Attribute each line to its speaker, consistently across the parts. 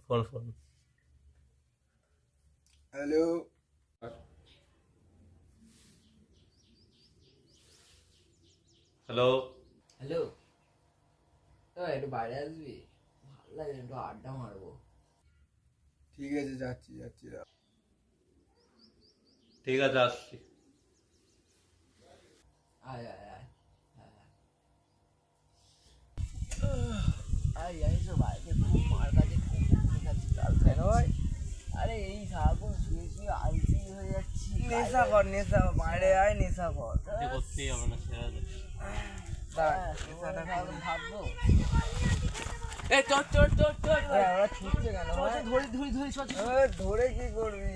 Speaker 1: Phone.
Speaker 2: Hello.
Speaker 1: Hello.
Speaker 3: Hello, তো একটু বাইরে আসবি? ভালো লাগে, একটু আড্ডা মারবো।
Speaker 2: ঠিক আছে, যাচ্ছি যাচ্ছি।
Speaker 1: ঠিক আছে, আসছি।
Speaker 3: আয় আয় আয় আয় আয় তো বাইরে খুব মার কাছে কাল কেন ভাই? আরে এই সারাক্ষণ শুয়ে শুয়ে আলসি হয়ে যাচ্ছি। নেশা কর, নেশা কর, বাইরে আয়, নেশা কর।
Speaker 1: করতেই হবে না, ছেড়ে দে।
Speaker 3: ভাববো এই চট চট চট চট ওরা ছুটছে কেন? ধরি ধরি ধরি ধরে কি করবি?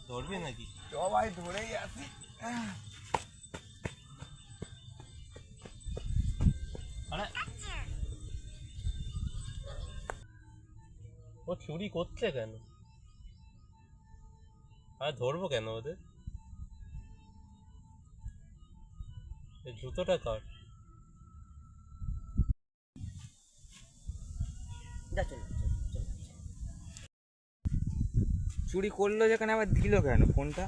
Speaker 1: ধরবি নাকি?
Speaker 3: সবাই ধরেই আসি।
Speaker 1: আরে ও চুরি করছে কেন? আর ধরবো কেন ওদের? এই জুতোটা কার?
Speaker 3: যা চল চল চল।
Speaker 4: চুরি করলো যেখানে আবার দিল কেন ফোনটা?